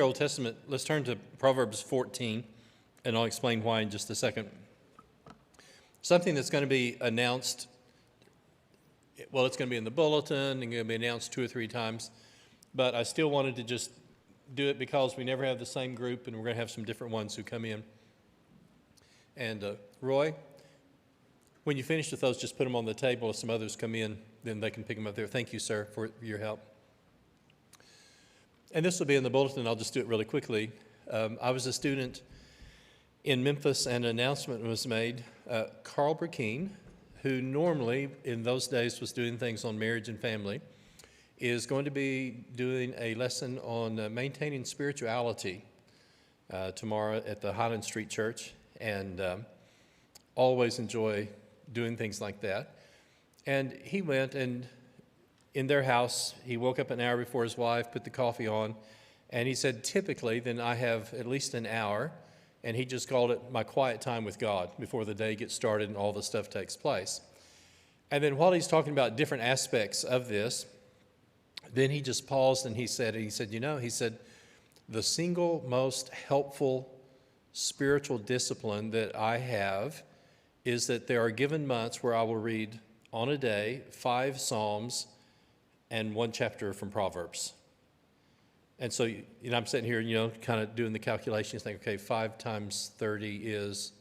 Old Testament, let's turn to Proverbs 14, and I'll explain why in just a second. Something that's going to be announced, well, it's going to be in the bulletin and going to be announced 2 or 3 times, but I still wanted to just do it because we never have the same group, and we're going to have some different ones who come in. And Roy, when you finish with those, just put them on the table. If some others come in, then they can pick them up there. Thank you, sir, for your help. And this will be in the bulletin. I'll just do it really quickly. I was a student in Memphis, and an announcement was made. Carl Burkeen, who normally in those days was doing things on marriage and family, is going to be doing a lesson on maintaining spirituality tomorrow at the Highland Street Church, and always enjoy doing things like that. And he went, and in their house, he woke up an hour before his wife, put the coffee on, and he said, typically, then I have at least an hour, and he just called it my quiet time with God before the day gets started and all the stuff takes place. And then while he's talking about different aspects of this, then he just paused and he said, the single most helpful spiritual discipline that I have is that there are given months where I will read on a day 5 Psalms and 1 chapter from Proverbs. And so, I'm sitting here, kind of doing the calculations, think, okay, 5 times 30 is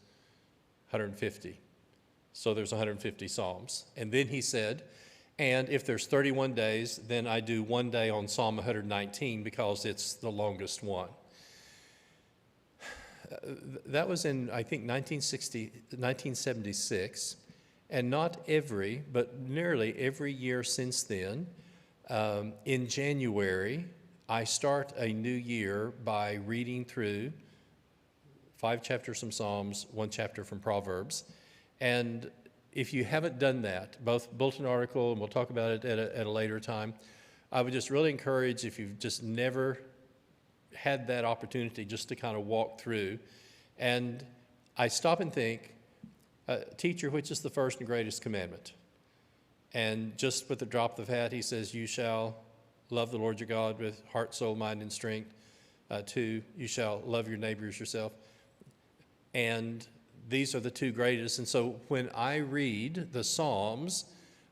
150. So there's 150 Psalms. And then he said, and if there's 31 days, then I do 1 day on Psalm 119 because it's the longest one. That was in, I think, 1976, and not every, but nearly every year since then, in January, I start a new year by reading through 5 chapters from Psalms, 1 chapter from Proverbs. And if you haven't done that, both bulletin article, and we'll talk about it at a later time, I would just really encourage, if you've just never had that opportunity, just to kind of walk through. And I stop and think, teacher, which is the first and greatest commandment? And just with the drop of the hat, he says, you shall love the Lord your God with heart, soul, mind, and strength. 2, you shall love your neighbor as yourself. And these are the 2 greatest. And so when I read the Psalms,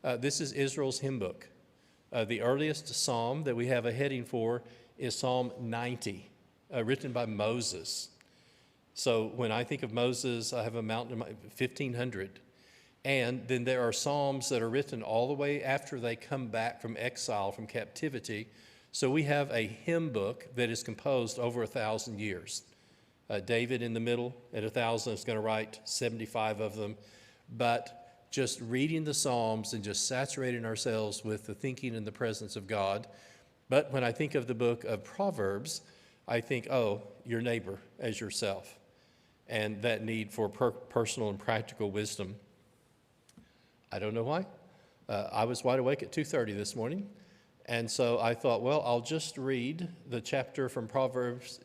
this is Israel's hymn book. The earliest psalm that we have a heading for is Psalm 90, written by Moses. So when I think of Moses, I have a mountain, 1,500. And then there are psalms that are written all the way after they come back from exile, from captivity. So we have a hymn book that is composed over 1,000 years. David in the middle at 1,000 is going to write 75 of them. But just reading the Psalms and just saturating ourselves with the thinking and the presence of God. But when I think of the book of Proverbs, I think, your neighbor as yourself, and that need for personal and practical wisdom. I don't know why. I was wide awake at 2:30 this morning, and so I thought, well, I'll just read the chapter from Proverbs.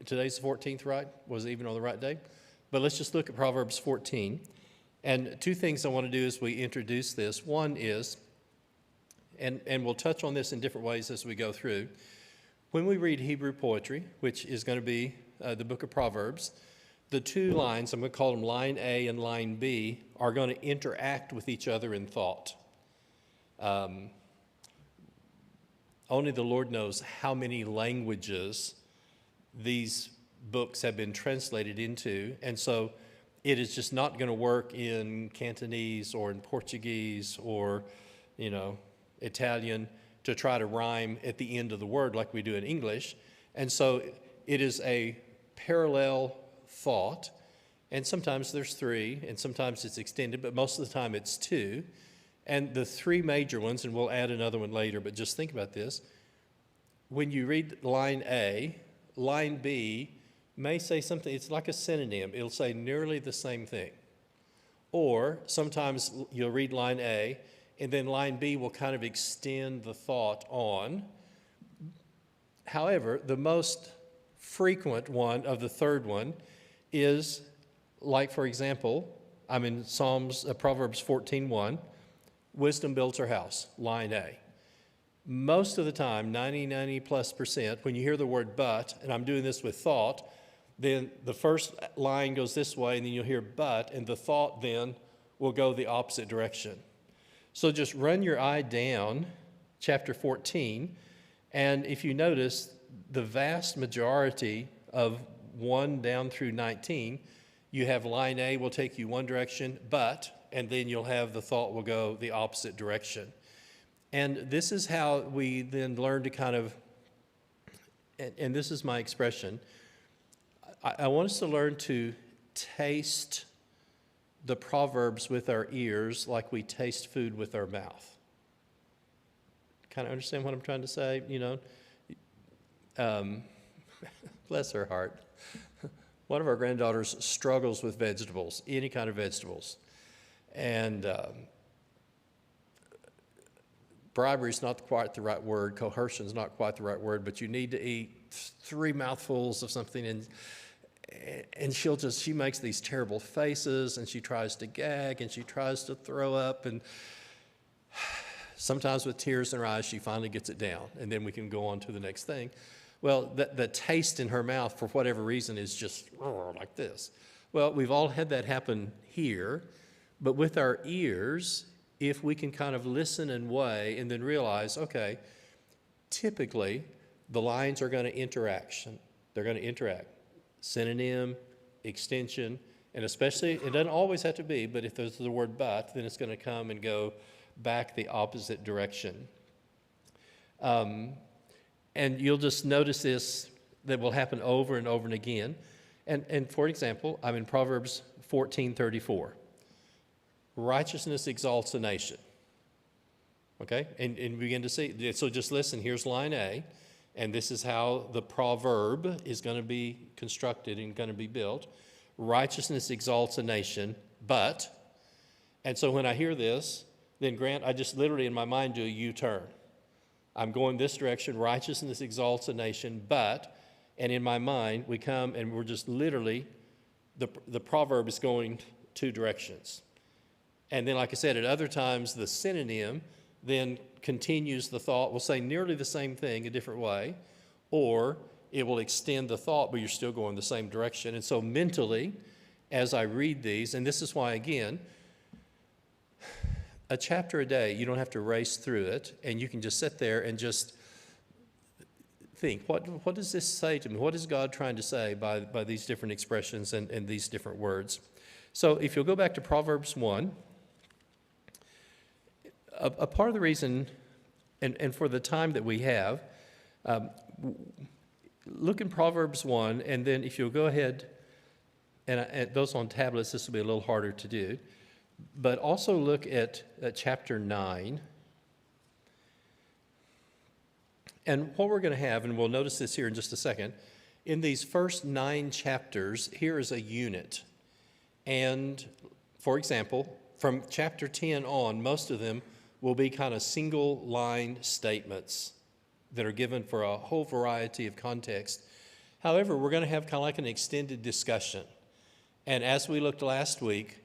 Today's the 14th, right? Was it even on the right day? But let's just look at Proverbs 14. And 2 things I want to do as we introduce this. One is, and we'll touch on this in different ways as we go through, when we read Hebrew poetry, which is going to be the book of Proverbs, the 2 lines, I'm going to call them line A and line B, are going to interact with each other in thought. Only the Lord knows how many languages these books have been translated into, and so it is just not going to work in Cantonese or in Portuguese or, Italian to try to rhyme at the end of the word like we do in English. And so it is a parallel thought, and sometimes there's 3, and sometimes it's extended, but most of the time it's 2. And the 3 major ones, and we'll add another one later, but just think about this. When you read line A, line B may say something, it's like a synonym. It'll say nearly the same thing. Or sometimes you'll read line A, and then line B will kind of extend the thought on. However, the most frequent one of the 3rd one is, like, for example, I'm in Proverbs 14:1, wisdom builds her house, line A. most of the time, 90+ percent, when you hear the word but, and I'm doing this with thought, then the first line goes this way, and then you'll hear but, and the thought then will go the opposite direction. So just run your eye down chapter 14, and if you notice, the vast majority of 1 down through 19, you have line A will take you one direction, but, and then you'll have the thought will go the opposite direction. And this is how we then learn to kind of, and this is my expression, I want us to learn to taste the Proverbs with our ears like we taste food with our mouth. Kind of understand what I'm trying to say, you know? Bless her heart. One of our granddaughters struggles with vegetables, any kind of vegetables. And bribery is not quite the right word, coercion is not quite the right word, but you need to eat 3 mouthfuls of something, and she makes these terrible faces, and she tries to gag, and she tries to throw up, and sometimes with tears in her eyes, she finally gets it down, and then we can go on to the next thing. Well, the taste in her mouth, for whatever reason, is just like this. Well, we've all had that happen here, but with our ears, if we can kind of listen and weigh and then realize, okay, typically the lines are going to interact. They're going to interact. Synonym, extension, and especially, it doesn't always have to be, but if there's the word but, then it's going to come and go back the opposite direction. And you'll just notice this, that will happen over and over and again. And for example, I'm in Proverbs 14:34. Righteousness exalts a nation. Okay? And begin to see. So just listen, here's line A, and this is how the proverb is going to be constructed and going to be built. Righteousness exalts a nation, but, and so when I hear this, then Grant, I just literally in my mind do a U-turn. I'm going this direction, righteousness exalts a nation, but, and in my mind, we come and we're just literally, the proverb is going 2 directions. And then, like I said, at other times, the synonym then continues the thought, will say nearly the same thing a different way, or it will extend the thought, but you're still going the same direction. And so mentally, as I read these, and this is why, again, a chapter a day, you don't have to race through it, and you can just sit there and just think, what does this say to me? What is God trying to say by these different expressions and these different words? So if you'll go back to Proverbs 1, a part of the reason, and for the time that we have, look in Proverbs 1, and then if you'll go ahead, and those on tablets, this will be a little harder to do, but also look at chapter 9. And what we're going to have, and we'll notice this here in just a second, in these first 9 chapters, here is a unit. And, for example, from chapter 10 on, most of them will be kind of single-line statements that are given for a whole variety of context. However, we're going to have kind of like an extended discussion. And as we looked last week,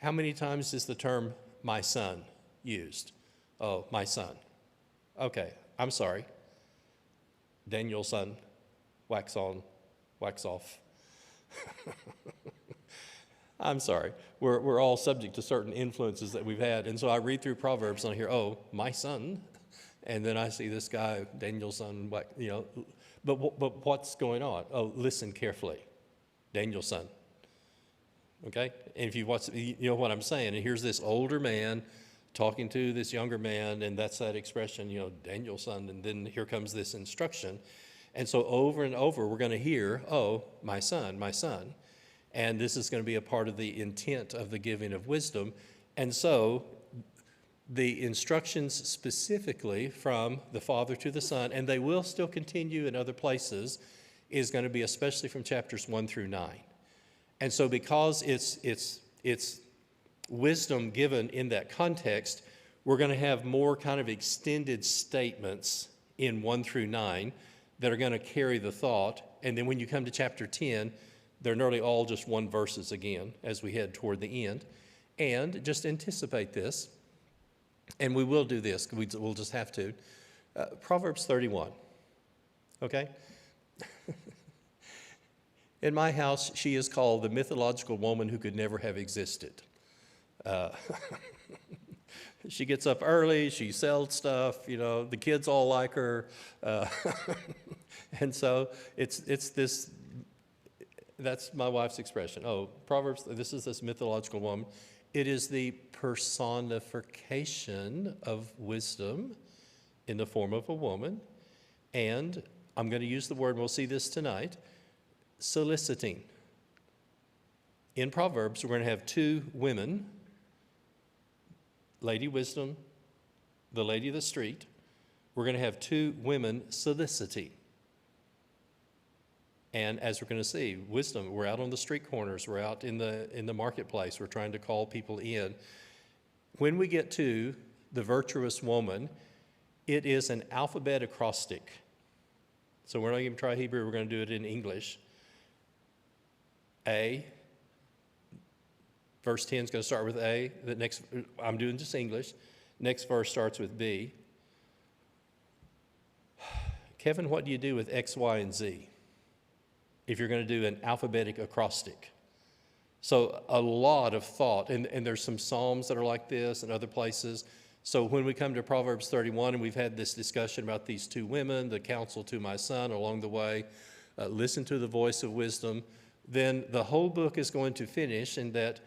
how many times is the term my son used? Oh, my son. Okay, I'm sorry. Daniel's son, wax on, wax off. I'm sorry. We're all subject to certain influences that we've had. And so I read through Proverbs and I hear, oh, my son. And then I see this guy, Daniel's son, you know. But what's going on? Oh, listen carefully. Daniel's son. Okay? And if you watch, you know what I'm saying. And here's this older man talking to this younger man, and that's that expression, you know, Daniel's son. And then here comes this instruction. And so over and over, we're going to hear, oh, my son, my son. And this is going to be a part of the intent of the giving of wisdom. And so the instructions specifically from the Father to the Son, and they will still continue in other places, is going to be especially from chapters 1 through 9. And so because it's wisdom given in that context, we're going to have more kind of extended statements in 1 through 9 that are going to carry the thought. And then when you come to chapter 10, they're nearly all just 1 verses again as we head toward the end. And just anticipate this, and we will do this, we'll just have to. Proverbs 31, okay? In my house, she is called the mythological woman who could never have existed. Uh, she gets up early, she sells stuff, the kids all like her. And so it's this, that's my wife's expression. Oh, Proverbs, this is this mythological woman. It is the personification of wisdom in the form of a woman. And I'm going to use the word, and we'll see this tonight, soliciting. In Proverbs, we're going to have two women, Lady Wisdom, the lady of the street. We're going to have two women soliciting. And as we're going to see, wisdom, we're out on the street corners, we're out in the marketplace, we're trying to call people in. When we get to the virtuous woman, it is an alphabet acrostic. So we're not going to try Hebrew, we're going to do it in English. A, verse 10 is going to start with A. The next, I'm doing just English. Next verse starts with B. Kevin, what do you do with X, Y, and Z if you're going to do an alphabetic acrostic? So a lot of thought, and there's some Psalms that are like this and other places. So when we come to Proverbs 31, and we've had this discussion about these two women, the counsel to my son along the way, listen to the voice of wisdom, then the whole book is going to finish in that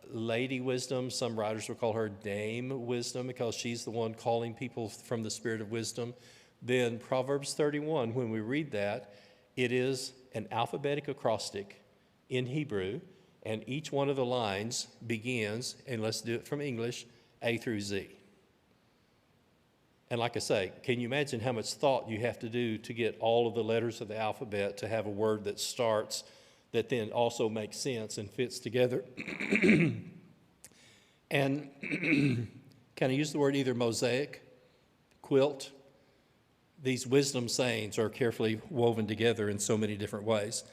Lady Wisdom. Some writers will call her Dame Wisdom because she's the one calling people from the spirit of wisdom. Then Proverbs 31, when we read that, it is an alphabetic acrostic in Hebrew, and each one of the lines begins, and let's do it from English, A through Z. And like I say, can you imagine how much thought you have to do to get all of the letters of the alphabet to have a word that starts that then also makes sense and fits together? And can I use the word either mosaic, quilt? These wisdom sayings are carefully woven together in so many different ways.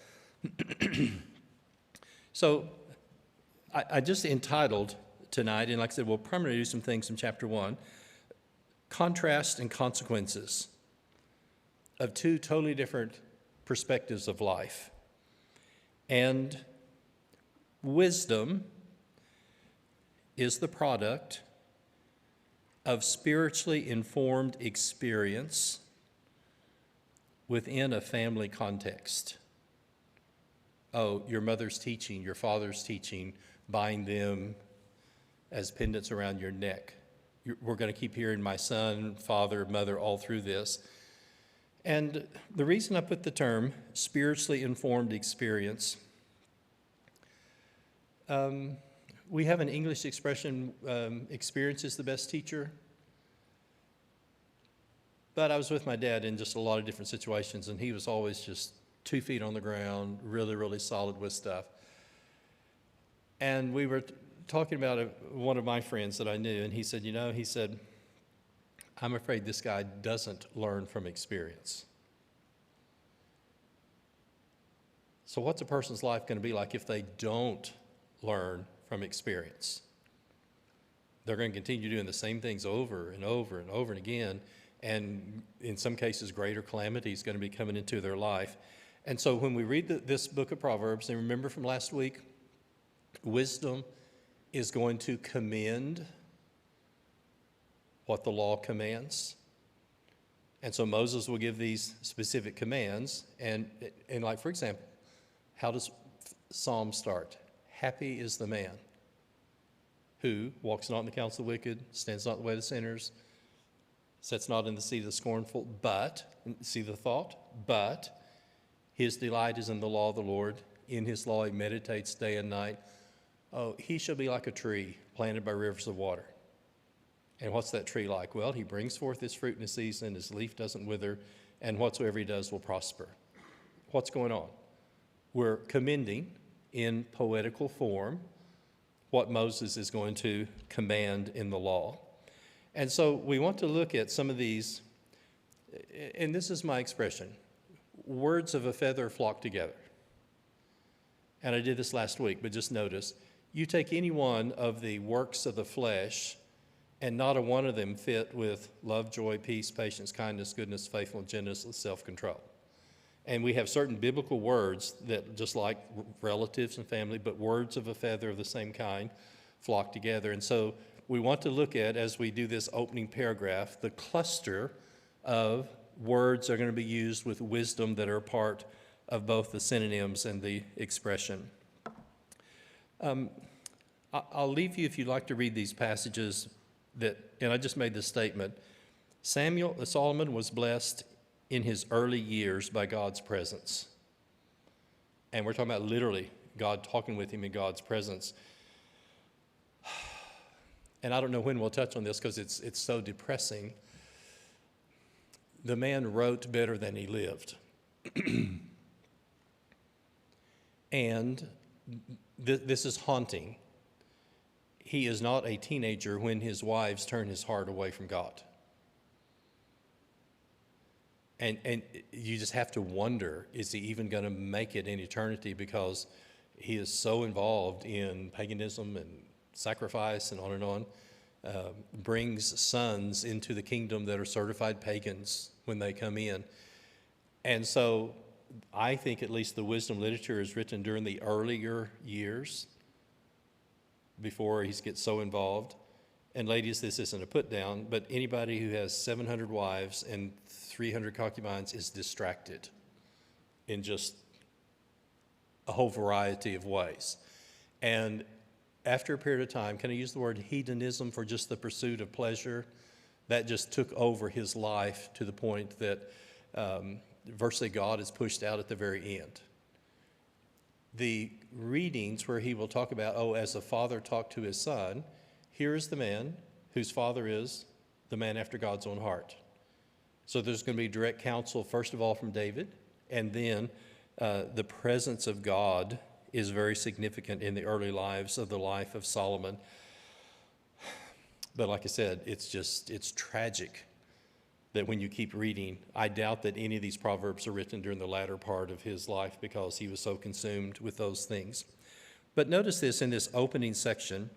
So I just entitled tonight, and like I said, we'll primarily do some things from chapter 1, Contrast and Consequences of two totally different perspectives of life. And wisdom is the product of spiritually informed experience within a family context. Oh, your mother's teaching, your father's teaching, bind them as pendants around your neck. We're going to keep hearing my son, father, mother all through this. And the reason I put the term spiritually informed experience, we have an English expression, experience is the best teacher. But I was with my dad in just a lot of different situations, and he was always just 2 feet on the ground, really, really solid with stuff. And we were talking about one of my friends that I knew, and he said, I'm afraid this guy doesn't learn from experience. So what's a person's life going to be like if they don't learn from experience? They're going to continue doing the same things over and over and over and again, and in some cases, greater calamity is going to be coming into their life. And so when we read this book of Proverbs, and remember from last week, wisdom is going to commend what the law commands. And so Moses will give these specific commands. And like, for example, how does Psalm start? Happy is the man who walks not in the counsel of the wicked, stands not in the way of the sinners, sits not in the seat of the scornful, but, see the thought, but his delight is in the law of the Lord. In his law he meditates day and night. Oh, he shall be like a tree planted by rivers of water. And what's that tree like? Well, he brings forth his fruit in his season, his leaf doesn't wither, and whatsoever he does will prosper. What's going on? We're commending in poetical form what Moses is going to command in the law. And so we want to look at some of these, and this is my expression, words of a feather flock together. And I did this last week, but just notice, you take any one of the works of the flesh and not a one of them fit with love, joy, peace, patience, kindness, goodness, faithfulness, gentleness, and self-control. And we have certain biblical words that, just like relatives and family, but words of a feather of the same kind flock together. And so we want to look at, as we do this opening paragraph, the cluster of words that are going to be used with wisdom that are a part of both the synonyms and the expression. I'll leave you, if you'd like to read these passages, and I just made this statement. Solomon was blessed in his early years by God's presence. And we're talking about literally God talking with him in God's presence. And I don't know when we'll touch on this because it's so depressing. The man wrote better than he lived. And this is haunting. He is not a teenager when his wives turn his heart away from God. And you just have to wonder, is he even going to make it in eternity, because he is so involved in paganism and sacrifice and on, brings sons into the kingdom that are certified pagans when they come in. And so I think at least the wisdom literature is written during the earlier years before he gets so involved. And ladies, this isn't a put down, but anybody who has 700 wives and 300 concubines is distracted in just a whole variety of ways. And after a period of time, can I use the word hedonism for just the pursuit of pleasure? That just took over his life to the point that virtually God is pushed out at the very end. The readings where he will talk about, as a father talked to his son, here is the man whose father is the man after God's own heart. So there's going to be direct counsel, first of all, from David, and then the presence of God is very significant in the early lives of the life of Solomon. But like I said, it's tragic that when you keep reading, I doubt that any of these Proverbs are written during the latter part of his life because he was so consumed with those things. But notice this in this opening section,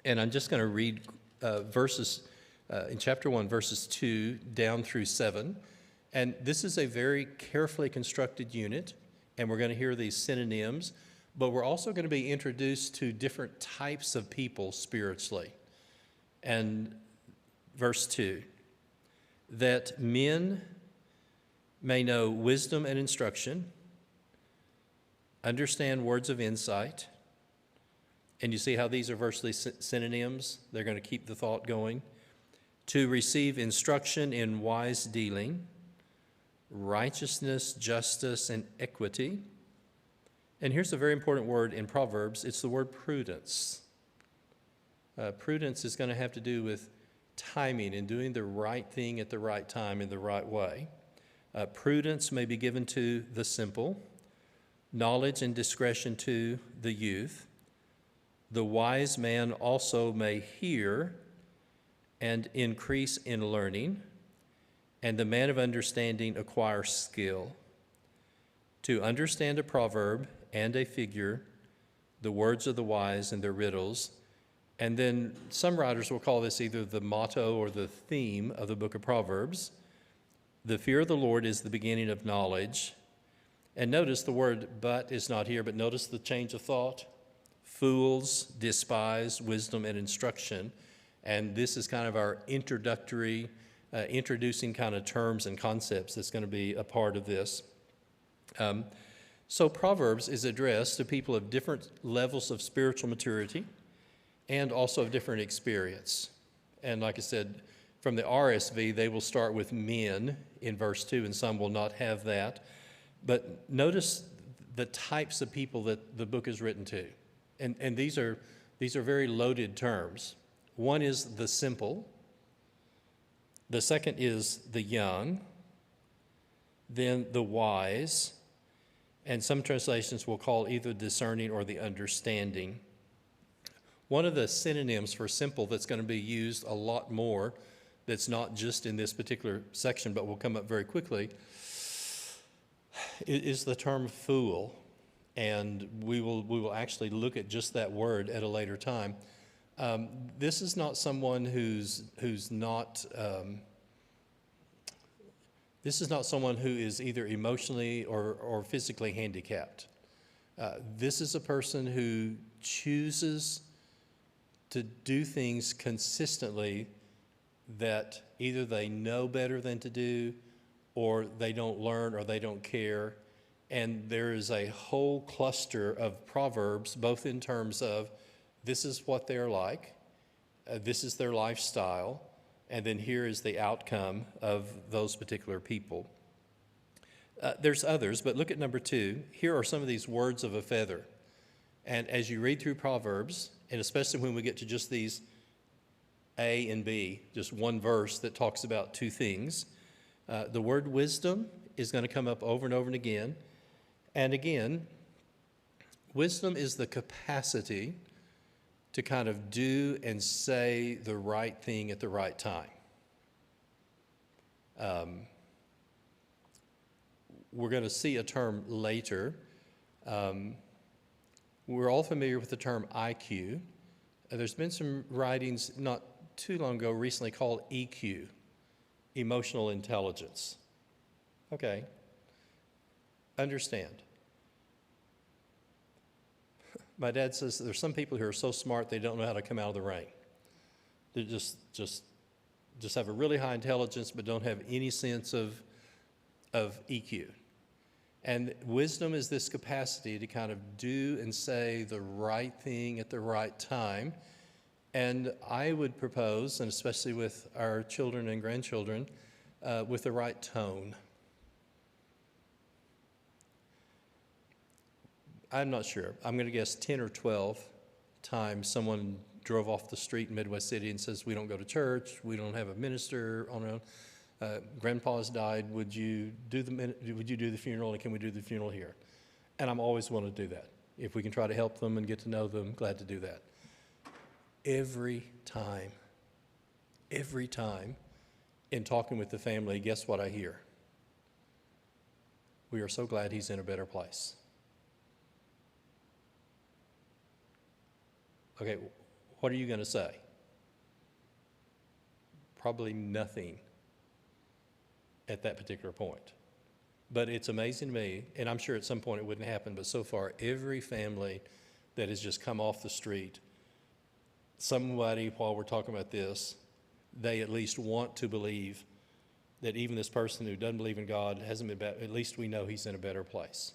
and I'm just going to read verses in chapter 1, verses 2 down through 7. And this is a very carefully constructed unit, and we're going to hear these synonyms, but we're also going to be introduced to different types of people spiritually. And verse 2, that men may know wisdom and instruction, understand words of insight. And you see how these are virtually synonyms? They're going to keep the thought going. To receive instruction in wise dealing, righteousness, justice, and equity. And here's a very important word in Proverbs. It's the word prudence. Prudence is going to have to do with timing and doing the right thing at the right time in the right way. Prudence may be given to the simple, knowledge and discretion to the youth. The wise man also may hear and increase in learning, and the man of understanding acquire skill. To understand a proverb and a figure, the words of the wise and their riddles. And then some writers will call this either the motto or the theme of the book of Proverbs. The fear of the Lord is the beginning of knowledge. And notice the word but is not here, but notice the change of thought. Fools despise wisdom and instruction. And this is kind of our introductory, introducing kind of terms and concepts that's going to be a part of this. So Proverbs is addressed to people of different levels of spiritual maturity and also of different experience. And like I said, from the RSV, they will start with men in verse 2, and some will not have that. But notice the types of people that the book is written to. And these are very loaded terms. One is the simple. The second is the young. Then the wise. And some translations will call either discerning or the understanding. One of the synonyms for simple that's going to be used a lot more, that's not just in this particular section but will come up very quickly, is the term fool. And we will actually look at just that word at a later time. This is not someone who's not. This is not someone who is either emotionally or physically handicapped. This is a person who chooses to do things consistently that either they know better than to do, or they don't learn, or they don't care. And there is a whole cluster of Proverbs, both in terms of this is what they're like, this is their lifestyle, and then here is the outcome of those particular people. There's others, but look at number 2. Here are some of these words of a feather. And as you read through Proverbs, and especially when we get to just these A and B, just one verse that talks about 2 things, the word wisdom is going to come up over and over and again. And again, wisdom is the capacity to kind of do and say the right thing at the right time. We're going to see a term later. We're all familiar with the term IQ. There's been some writings not too long ago recently called EQ, emotional intelligence. Okay, understand. My dad says there's some people who are so smart they don't know how to come out of the rain. They just have a really high intelligence but don't have any sense of EQ. And wisdom is this capacity to kind of do and say the right thing at the right time. And I would propose, and especially with our children and grandchildren, with the right tone. I'm not sure. I'm going to guess 10 or 12 times someone drove off the street in Midwest City and says, we don't go to church, we don't have a minister on our own. Grandpa's died, would you do the funeral, and can we do the funeral here? And I'm always willing to do that. If we can try to help them and get to know them, glad to do that. Every time, in talking with the family, guess what I hear? We are so glad he's in a better place. Okay, what are you going to say? Probably nothing at that particular point. But it's amazing to me, and I'm sure at some point it wouldn't happen, but so far every family that has just come off the street, somebody, while we're talking about this, they at least want to believe that even this person who doesn't believe in God hasn't been bad, at least we know he's in a better place.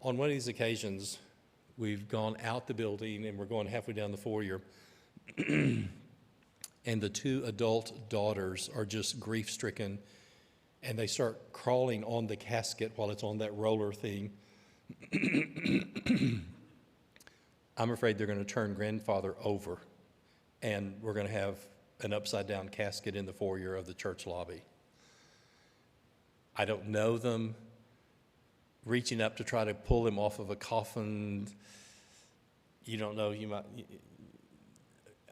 On one of these occasions, we've gone out the building and we're going halfway down the foyer, and the 2 adult daughters are just grief-stricken, and they start crawling on the casket while it's on that roller thing. I'm afraid they're going to turn grandfather over, and we're going to have an upside-down casket in the foyer of the church lobby. I don't know them. Reaching up to try to pull him off of a coffin, you don't know, you might...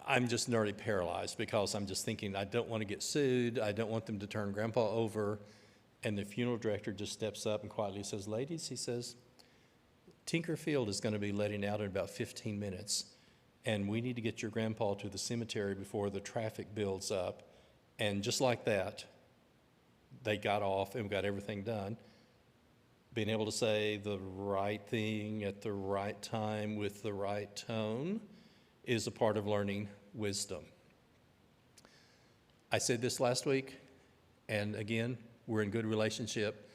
I'm just nearly paralyzed because I'm just thinking, I don't want to get sued. I don't want them to turn Grandpa over. And the funeral director just steps up and quietly says, ladies, he says, Tinker Field is going to be letting out in about 15 minutes. And we need to get your grandpa to the cemetery before the traffic builds up. And just like that, they got off and got everything done. Being able to say the right thing at the right time with the right tone is a part of learning wisdom. I said this last week, and again, we're in good relationship.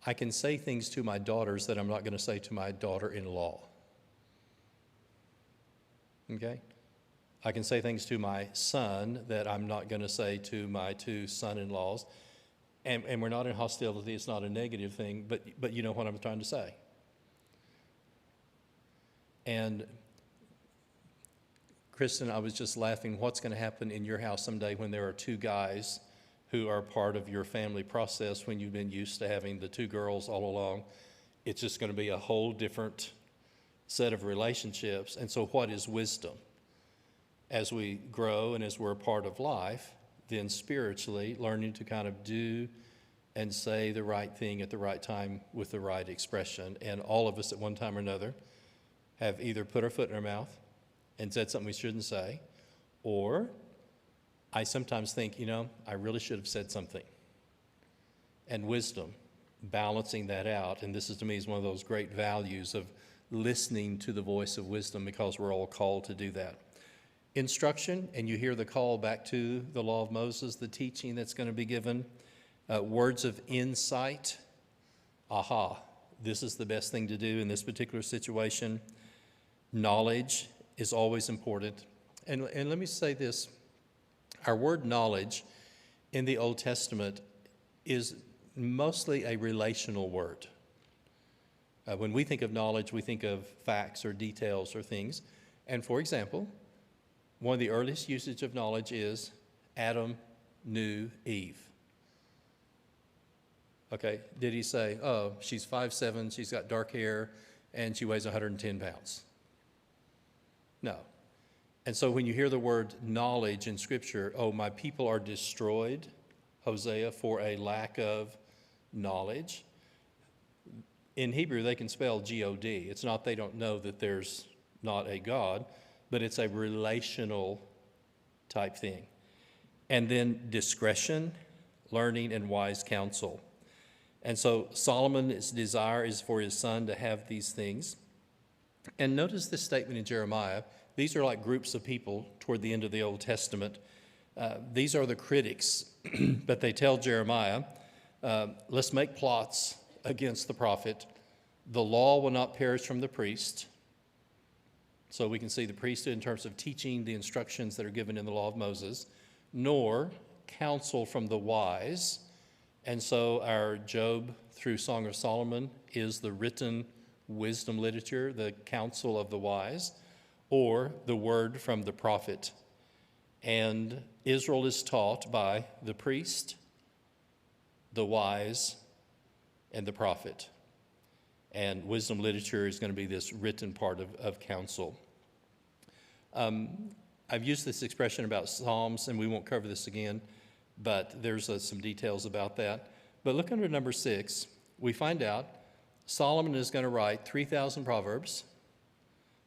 I can say things to my daughters that I'm not going to say to my daughter-in-law. Okay? I can say things to my son that I'm not going to say to my 2 son-in-laws. And we're not in hostility. It's not a negative thing, but you know what I'm trying to say. And Kristen, I was just laughing, what's going to happen in your house someday when there are 2 guys who are part of your family process when you've been used to having the 2 girls all along? It's just going to be a whole different set of relationships. And so what is wisdom? As we grow and as we're a part of life, then spiritually learning to kind of do and say the right thing at the right time with the right expression. And all of us at one time or another have either put our foot in our mouth and said something we shouldn't say, or I sometimes think, I really should have said something. And wisdom, balancing that out. And this is, to me, is one of those great values of listening to the voice of wisdom, because we're all called to do that. Instruction, and you hear the call back to the law of Moses, the teaching that's going to be given. Words of insight. Aha, this is the best thing to do in this particular situation. Knowledge is always important. And let me say this. Our word knowledge in the Old Testament is mostly a relational word. When we think of knowledge, we think of facts or details or things. And for example, one of the earliest usage of knowledge is Adam knew Eve. Okay, did he say, oh, she's 5'7", she's got dark hair, and she weighs 110 pounds? No. And so when you hear the word knowledge in Scripture, oh, my people are destroyed, Hosea, for a lack of knowledge. In Hebrew, they can spell G-O-D. It's not they don't know that there's not a God, but it's a relational type thing. And then discretion, learning, and wise counsel. And so Solomon's desire is for his son to have these things. And notice this statement in Jeremiah. These are like groups of people toward the end of the Old Testament. These are the critics, but they tell Jeremiah, let's make plots against the prophet. The law will not perish from the priest. So we can see the priesthood in terms of teaching the instructions that are given in the law of Moses, nor counsel from the wise. And so our Job through Song of Solomon is the written wisdom literature, the counsel of the wise, or the word from the prophet. And Israel is taught by the priest, the wise, and the prophet. And wisdom literature is going to be this written part of counsel. I've used this expression about Psalms, and we won't cover this again, but there's some details about that. But look under number 6. We find out Solomon is going to write 3,000 Proverbs,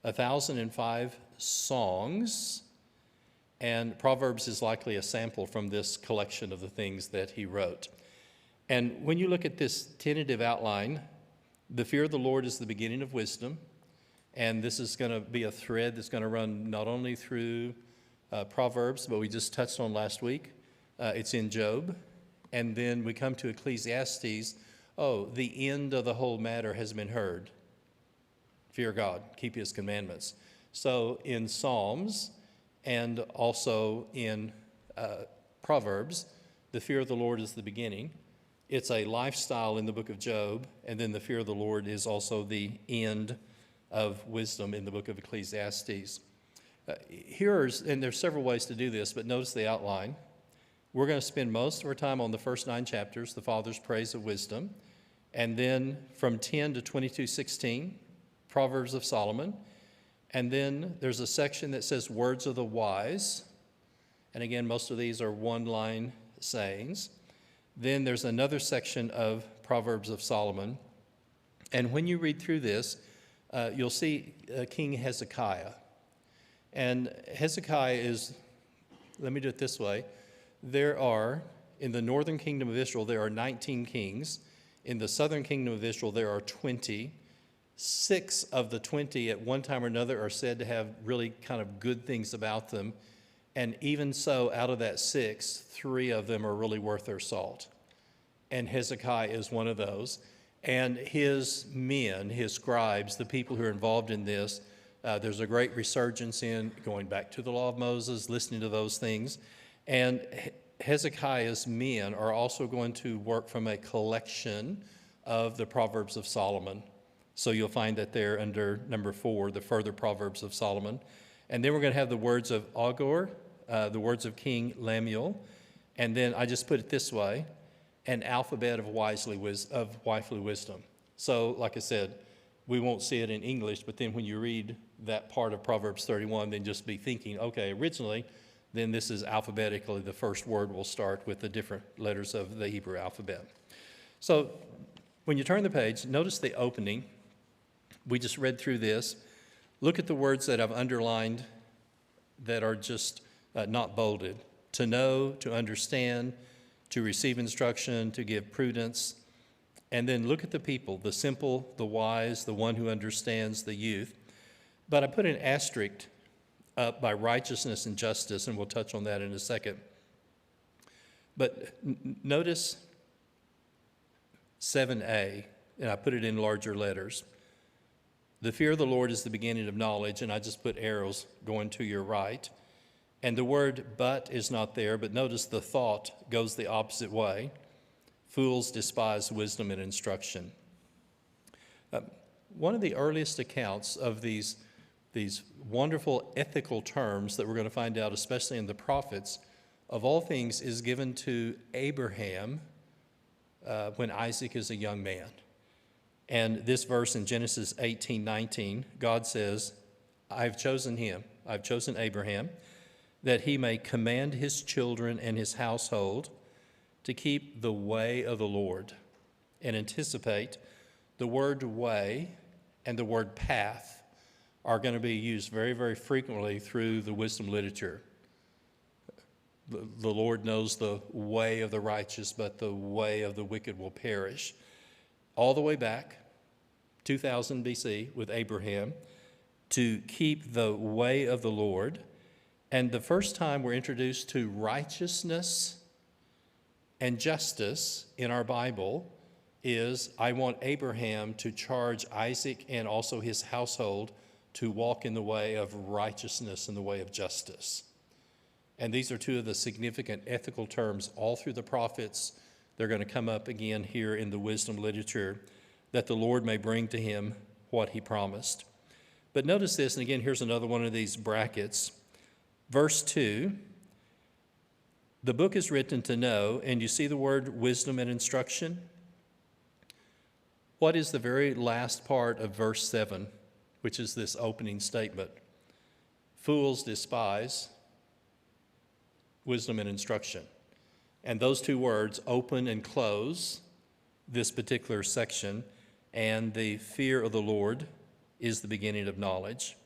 1,005 songs, and Proverbs is likely a sample from this collection of the things that he wrote. And when you look at this tentative outline, the fear of the Lord is the beginning of wisdom, and this is going to be a thread that's going to run not only through Proverbs, but we just touched on last week. It's in Job, and then we come to Ecclesiastes. Oh, the end of the whole matter has been heard. Fear God, keep his commandments. So in Psalms and also in Proverbs, the fear of the Lord is the beginning. It's a lifestyle in the book of Job, and then the fear of the Lord is also the end of wisdom in the book of Ecclesiastes. And there's several ways to do this, but notice the outline. We're going to spend most of our time on the first 9 chapters, the Father's praise of wisdom, and then from 10 to 22:16, Proverbs of Solomon, and then there's a section that says words of the wise, and again, most of these are one-line sayings. Then there's another section of Proverbs of Solomon, and when you read through this, you'll see King Hezekiah. And Hezekiah is, let me do it this way, there are, in the northern kingdom of Israel, there are 19 kings. In the southern kingdom of Israel, there are 20. 6 of the 20 at one time or another are said to have really kind of good things about them. And even so, out of that 6, 3 of them are really worth their salt. And Hezekiah is one of those. And his men, his scribes, the people who are involved in this, there's a great resurgence in going back to the law of Moses, listening to those things. And Hezekiah's men are also going to work from a collection of the Proverbs of Solomon. So you'll find that they're under number 4, the further Proverbs of Solomon. And then we're going to have the words of Agur, the words of King Lemuel. And then I just put it this way, an alphabet of wifely wisdom. So like I said, we won't see it in English, but then when you read that part of Proverbs 31, then just be thinking, okay, originally then this is alphabetically the first word will start with the different letters of the Hebrew alphabet. So when you turn the page, notice the opening. We just read through this. Look at the words that I've underlined that are just not bolded. To know, to understand, to receive instruction, to give prudence. And then look at the people, the simple, the wise, the one who understands, the youth. But I put an asterisk up by righteousness and justice, and we'll touch on that in a second. But notice 7a, and I put it in larger letters. The fear of the Lord is the beginning of knowledge, and I just put arrows going to your right. And the word but is not there, but notice the thought goes the opposite way. Fools despise wisdom and instruction. One of the earliest accounts of these wonderful ethical terms that we're going to find out, especially in the prophets, of all things, is given to Abraham when Isaac is a young man. And this verse in Genesis 18:19, God says, I've chosen him, I've chosen Abraham, that he may command his children and his household to keep the way of the Lord. And anticipate, the word way and the word path are going to be used very, very frequently through the wisdom literature. The Lord knows the way of the righteous, but the way of the wicked will perish. All the way back, 2000 BC, with Abraham, to keep the way of the Lord. And the first time we're introduced to righteousness and justice in our Bible is, I want Abraham to charge Isaac and also his household to walk in the way of righteousness and the way of justice. And these are two of the significant ethical terms all through the prophets. They're going to come up again here in the wisdom literature, that the Lord may bring to him what he promised. But notice this, and again, here's another one of these brackets. Verse 2, the book is written to know, and you see the word wisdom and instruction? What is the very last part of verse 7, which is this opening statement? Fools despise wisdom and instruction. And those two words open and close this particular section, and the fear of the Lord is the beginning of knowledge.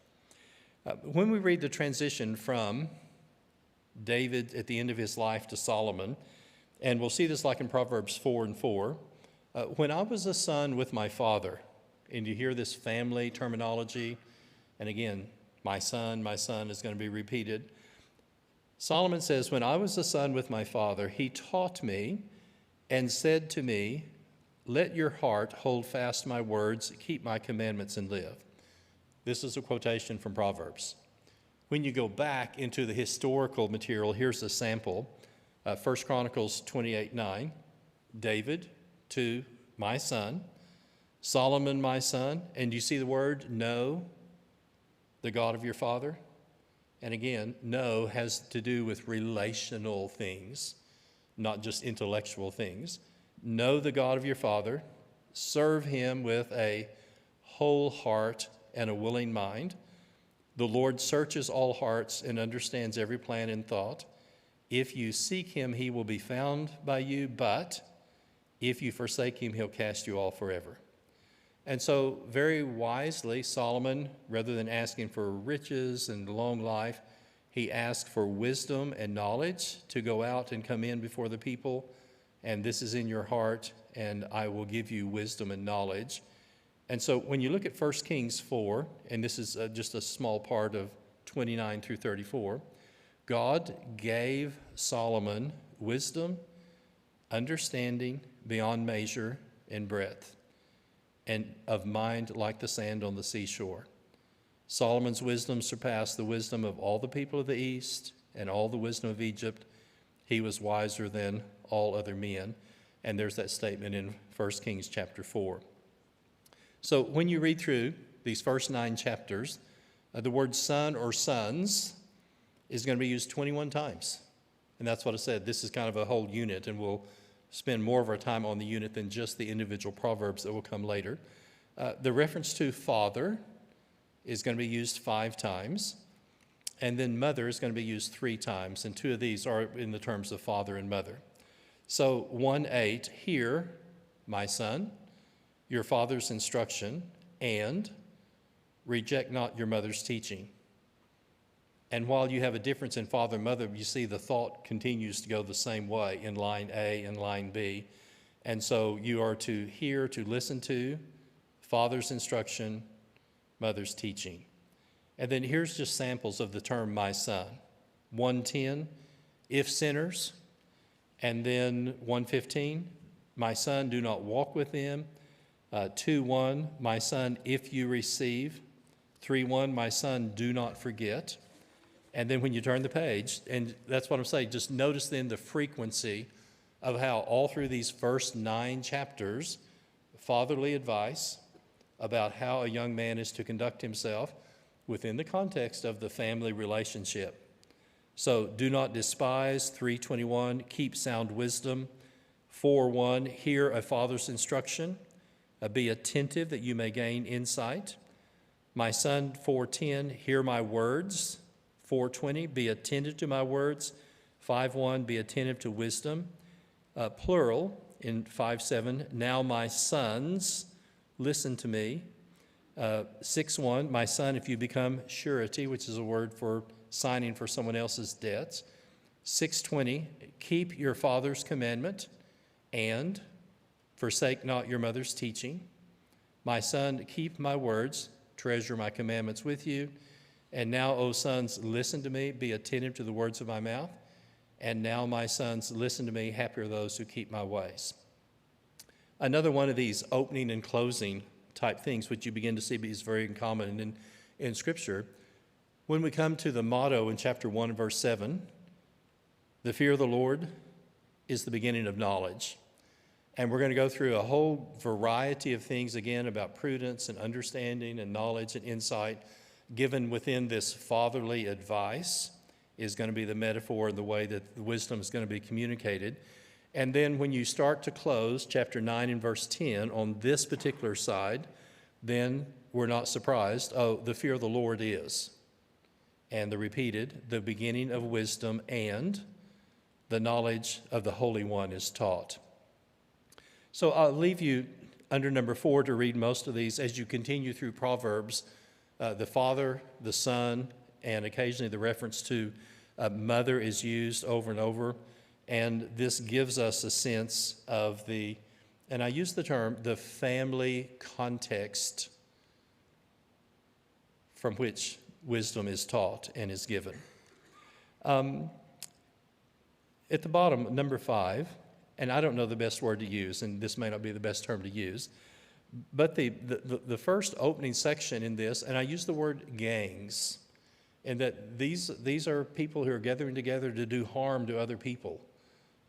When we read the transition from David at the end of his life to Solomon, and we'll see this like in Proverbs 4:4, when I was a son with my father, and you hear this family terminology, and again, my son is going to be repeated. Solomon says, when I was a son with my father, he taught me and said to me, let your heart hold fast my words, keep my commandments and live. This is a quotation from Proverbs. When you go back into the historical material, here's a sample. 1 Chronicles 28:9, David to my son, Solomon my son, and you see the word know the God of your father? And again, know has to do with relational things, not just intellectual things. Know the God of your father, serve him with a whole heart and a willing mind. The Lord searches all hearts and understands every plan and thought. If you seek him, he will be found by you, but if you forsake him, he'll cast you off forever. And so very wisely, Solomon, rather than asking for riches and long life, he asked for wisdom and knowledge to go out and come in before the people. And this is in your heart, and I will give you wisdom and knowledge. And so when you look at 1 Kings 4, and this is just a small part of 29 through 34, God gave Solomon wisdom, understanding beyond measure and breadth, and of mind like the sand on the seashore. Solomon's wisdom surpassed the wisdom of all the people of the East and all the wisdom of Egypt. He was wiser than all other men. And there's that statement in 1 Kings chapter 4. So when you read through these first 9 chapters, the word son or sons is going to be used 21 times. And that's what I said. This is kind of a whole unit, and we'll spend more of our time on the unit than just the individual proverbs that will come later. The reference to father is going to be used 5 times. And then mother is going to be used 3 times, and 2 of these are in the terms of father and mother. So 1:8, hear, my son, your father's instruction, and reject not your mother's teaching. And while you have a difference in father and mother, you see the thought continues to go the same way in line A and line B. And so you are to hear, to listen to father's instruction, mother's teaching. And then here's just samples of the term my son. 1:10, if sinners. And then 1:15, my son, do not walk with them. 2:1, my son, if you receive. 3:1, my son, do not forget. And then when you turn the page, and that's what I'm saying, just notice then the frequency of how all through these first 9 chapters, fatherly advice about how a young man is to conduct himself within the context of the family relationship. So do not despise, 3:21, keep sound wisdom. 4:1, hear a father's instruction. Be attentive that you may gain insight. My son, 4:10, hear my words. 4:20, be attentive to my words. 5:1, be attentive to wisdom. Plural in 5:7, now my sons, listen to me. 6:1, my son, if you become surety, which is a word for signing for someone else's debts. 6:20, keep your father's commandment and forsake not your mother's teaching. My son, keep my words, treasure my commandments with you. And now, O sons, listen to me, be attentive to the words of my mouth. And now, my sons, listen to me, happy are those who keep my ways. Another one of these opening and closing type things, which you begin to see is very common in Scripture. When we come to the motto in chapter 1, verse 7, the fear of the Lord is the beginning of knowledge. And we're going to go through a whole variety of things again about prudence and understanding and knowledge and insight given within this fatherly advice is going to be the metaphor and the way that the wisdom is going to be communicated. And then when you start to close chapter 9 and verse 10 on this particular side, then we're not surprised. Oh, the fear of the Lord is. And the repeated, the beginning of wisdom and the knowledge of the Holy One is taught. So I'll leave you under number 4 to read most of these as you continue through Proverbs. The father, the son, and occasionally the reference to mother is used over and over. And this gives us a sense of and I use the term, the family context from which wisdom is taught and is given. At the bottom, number 5, and I don't know the best word to use, and this may not be the best term to use, but the first opening section in this, and I use the word gangs, and that these are people who are gathering together to do harm to other people.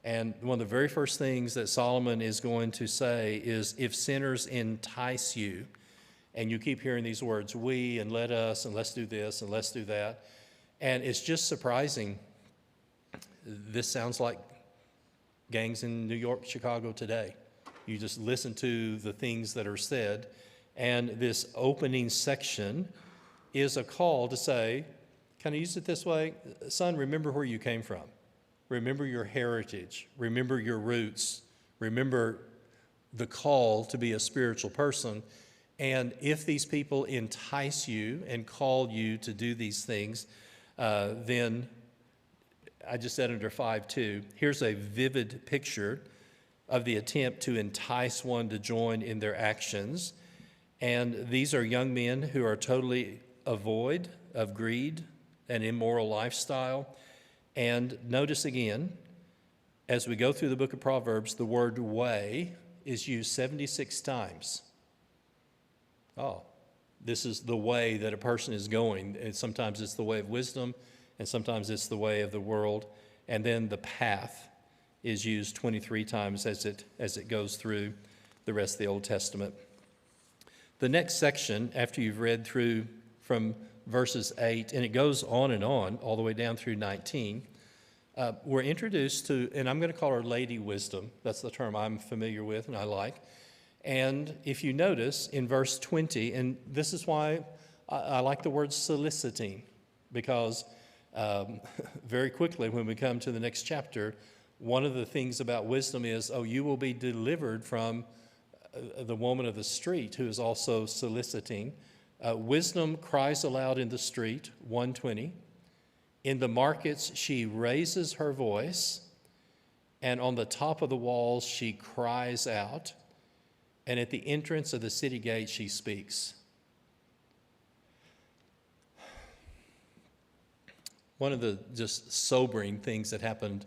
And one of the very first things that Solomon is going to say is, if sinners entice you, and you keep hearing these words, we and let us and let's do this and let's do that, and it's just surprising. This sounds like gangs in New York, Chicago today. You just listen to the things that are said, and this opening section is a call to say, can I use it this way? Son, remember where you came from. Remember your heritage. Remember your roots. Remember the call to be a spiritual person. And if these people entice you and call you to do these things, then I just said under 5:2, here's a vivid picture of the attempt to entice one to join in their actions. And these are young men who are totally void of greed and immoral lifestyle. And notice again, as we go through the book of Proverbs, the word way is used 76 times. Oh, this is the way that a person is going. And sometimes it's the way of wisdom, and sometimes it's the way of the world. And then the path is used 23 times as it goes through the rest of the Old Testament. The next section, after you've read through from verses 8, and it goes on and on, all the way down through 19, we're introduced to, and I'm going to call her Lady Wisdom. That's the term I'm familiar with and I like. And if you notice in verse 20, and this is why I like the word soliciting, because very quickly when we come to the next chapter, one of the things about wisdom is, oh, you will be delivered from the woman of the street who is also soliciting. Wisdom cries aloud in the street, 120. In the markets, she raises her voice, and on the top of the walls, she cries out, and at the entrance of the city gate, she speaks. One of the just sobering things that happened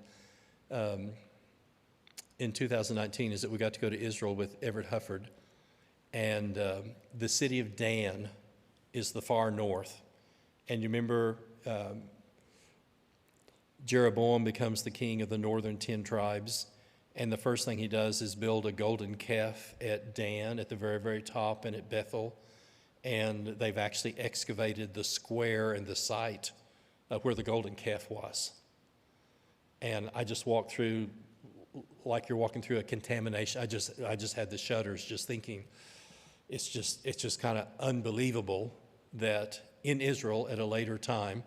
in 2019 is that we got to go to Israel with Everett Hufford, and the city of Dan is the far north. And you remember Jeroboam becomes the king of the northern 10 tribes, and the first thing he does is build a golden calf at Dan at the very, very top, and at Bethel, and they've actually excavated the square and the site where the golden calf was. And I just walked through like you're walking through a contamination. I just had the shudders just thinking, it's just kind of unbelievable that in Israel at a later time,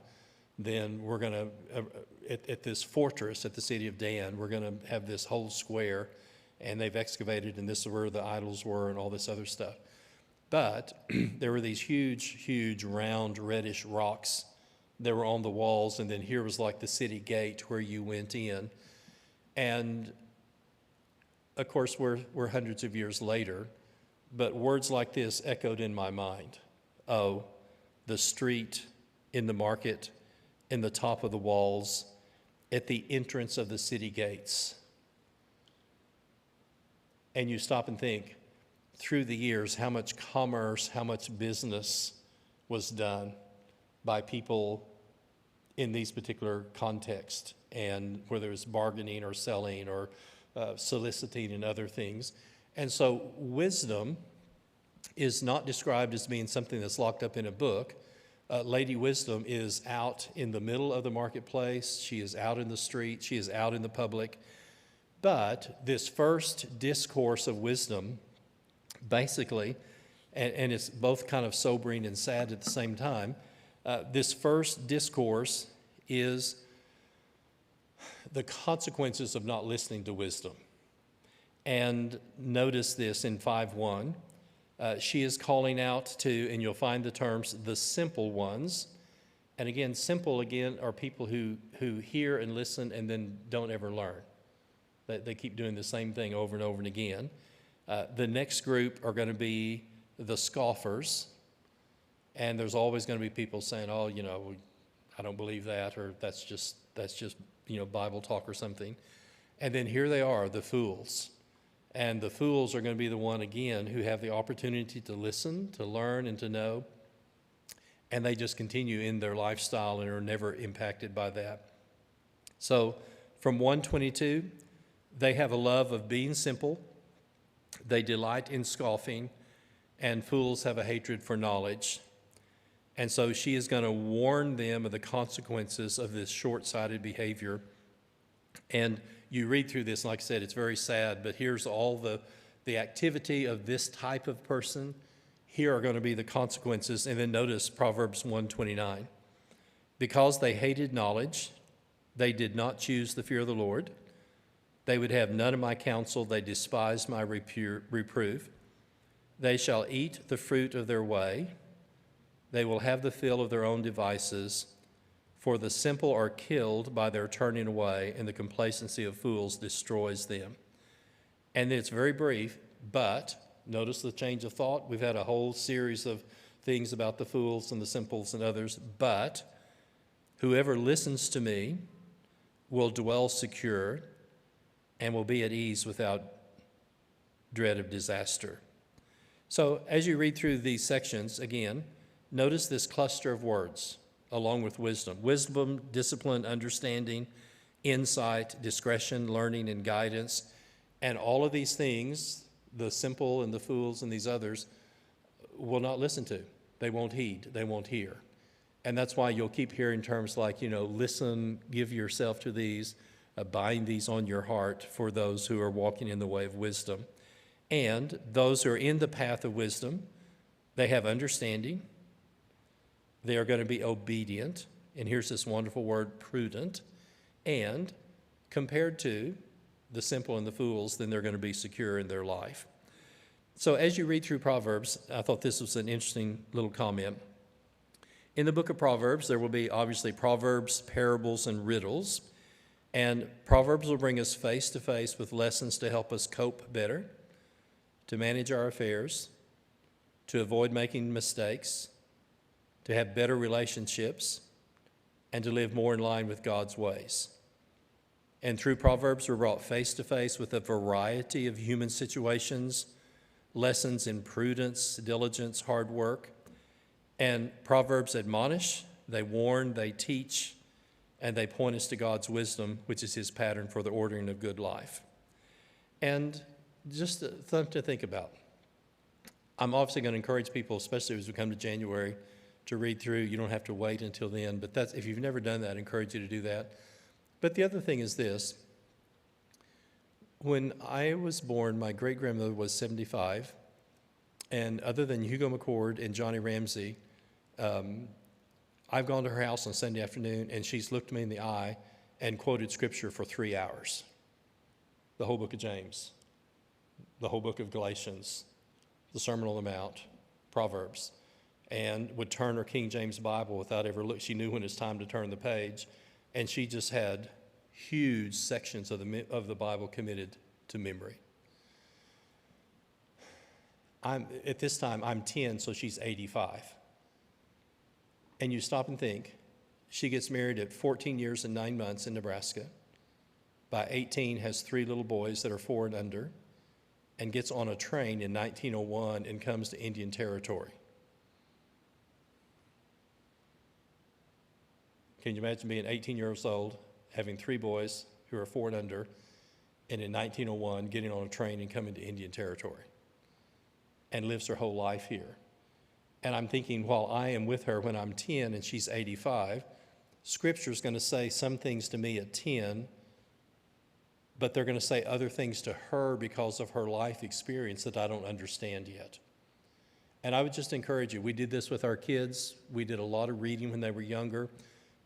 then we're going to, at this fortress at the city of Dan, we're going to have this whole square, and they've excavated, and this is where the idols were and all this other stuff. But there were these huge, huge, round, reddish rocks that were on the walls, and then here was like the city gate where you went in. And of course, we're hundreds of years later, but words like this echoed in my mind. Oh, the street, in the market, in the top of the walls, at the entrance of the city gates. And you stop and think, through the years, how much commerce, how much business was done by people in these particular contexts, and whether it's bargaining or selling or soliciting and other things. And so wisdom is not described as being something that's locked up in a book. Lady Wisdom is out in the middle of the marketplace. She is out in the street. She is out in the public. But this first discourse of wisdom, basically, and it's both kind of sobering and sad at the same time, this first discourse is the consequences of not listening to wisdom. And notice this in 5:1. She is calling out to, and you'll find the terms, the simple ones. And again, simple, again, are people who hear and listen and then don't ever learn. They keep doing the same thing over and over and again. The next group are going to be the scoffers. And there's always going to be people saying, oh, I don't believe that, or that's just Bible talk or something. And then here they are, the fools. And the fools are going to be the one, again, who have the opportunity to listen, to learn, and to know. And they just continue in their lifestyle and are never impacted by that. So from 122, they have a love of being simple. They delight in scoffing. And fools have a hatred for knowledge. And so she is going to warn them of the consequences of this short-sighted behavior. And you read through this, and like I said, it's very sad, but here's all the activity of this type of person. Here are going to be the consequences. And then notice Proverbs 1:29. Because they hated knowledge, they did not choose the fear of the Lord. They would have none of my counsel. They despised my reproof. They shall eat the fruit of their way. They will have the fill of their own devices. For the simple are killed by their turning away, and the complacency of fools destroys them. And it's very brief, but notice the change of thought. We've had a whole series of things about the fools and the simples and others. But whoever listens to me will dwell secure and will be at ease without dread of disaster. So as you read through these sections, again, notice this cluster of words along with wisdom. Wisdom, discipline, understanding, insight, discretion, learning, and guidance. And all of these things, the simple and the fools and these others, will not listen to. They won't heed. They won't hear. And that's why you'll keep hearing terms like, listen, give yourself to these, bind these on your heart for those who are walking in the way of wisdom. And those who are in the path of wisdom, they have understanding. They are going to be obedient. And here's this wonderful word, prudent. And compared to the simple and the fools, then they're going to be secure in their life. So as you read through Proverbs, I thought this was an interesting little comment. In the book of Proverbs, there will be obviously proverbs, parables, and riddles. And Proverbs will bring us face to face with lessons to help us cope better, to manage our affairs, to avoid making mistakes, to have better relationships, and to live more in line with God's ways. And through Proverbs, we're brought face to face with a variety of human situations, lessons in prudence, diligence, hard work. And Proverbs admonish, they warn, they teach, and they point us to God's wisdom, which is his pattern for the ordering of good life. And just something to think about. I'm obviously going to encourage people, especially as we come to January, to read through. You don't have to wait until then, but if you've never done that, I encourage you to do that. But the other thing is this. When I was born, my great-grandmother was 75, and other than Hugo McCord and Johnny Ramsey, I've gone to her house on Sunday afternoon, and she's looked me in the eye and quoted Scripture for 3 hours. The whole book of James, the whole book of Galatians, the Sermon on the Mount, Proverbs, and would turn her King James Bible without ever look. She knew when it's time to turn the page, and she just had huge sections of the Bible committed to memory. At this time, I'm 10, so she's 85. And you stop and think, she gets married at 14 years and 9 months in Nebraska. By 18, has 3 little boys that are 4 and under, and gets on a train in 1901 and comes to Indian Territory. Can you imagine being 18 years old, having 3 boys who are 4 and under, and in 1901 getting on a train and coming to Indian Territory, and lives her whole life here? And I'm thinking, while I am with her when I'm 10 and she's 85, Scripture's going to say some things to me at 10, but they're going to say other things to her because of her life experience that I don't understand yet. And I would just encourage you, we did this with our kids. We did a lot of reading when they were younger,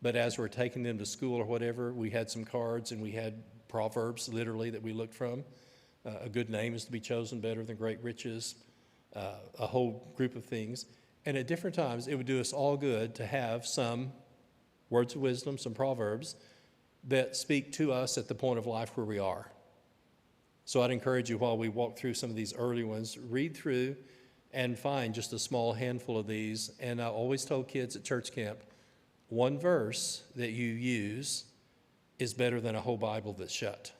but as we're taking them to school or whatever, we had some cards and we had Proverbs, literally, that we looked from. A good name is to be chosen better than great riches, a whole group of things. And at different times, it would do us all good to have some words of wisdom, some proverbs that speak to us at the point of life where we are. So I'd encourage you, while we walk through some of these early ones, read through and find just a small handful of these. And I always told kids at church camp, one verse that you use is better than a whole Bible that's shut.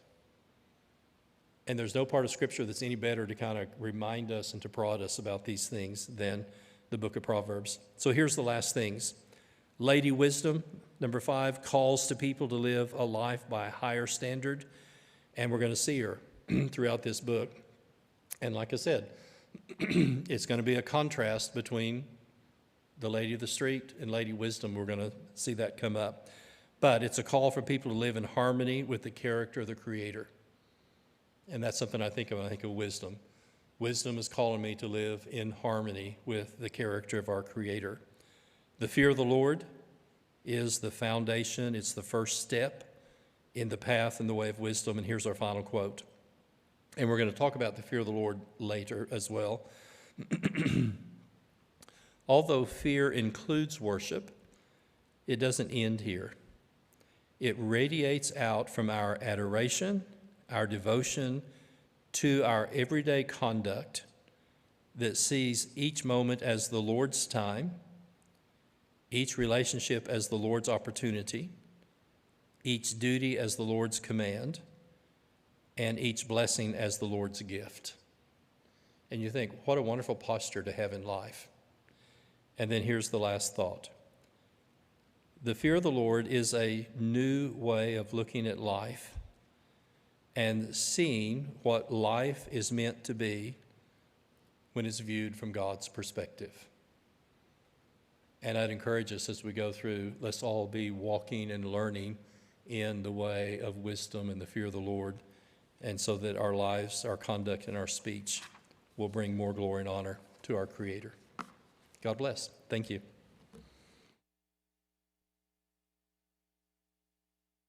And there's no part of Scripture that's any better to kind of remind us and to prod us about these things than the book of Proverbs. So here's the last things. Lady wisdom, number 5, calls to people to live a life by a higher standard. And we're going to see her throughout this book. And like I said, it's going to be a contrast between the lady of the street and Lady Wisdom. We're going to see that come up. But it's a call for people to live in harmony with the character of the Creator. And that's something I think of when I think of wisdom. Wisdom is calling me to live in harmony with the character of our Creator. The fear of the Lord is the foundation. It's the first step in the path and the way of wisdom. And here's our final quote. And we're going to talk about the fear of the Lord later as well. Although fear includes worship, it doesn't end here. It radiates out from our adoration, our devotion, to our everyday conduct that sees each moment as the Lord's time, each relationship as the Lord's opportunity, each duty as the Lord's command, and each blessing as the Lord's gift. And you think, what a wonderful posture to have in life. And then here's the last thought. The fear of the Lord is a new way of looking at life and seeing what life is meant to be when it's viewed from God's perspective. And I'd encourage us as we go through, let's all be walking and learning in the way of wisdom and the fear of the Lord, and so that our lives, our conduct, and our speech will bring more glory and honor to our Creator. God bless. Thank you.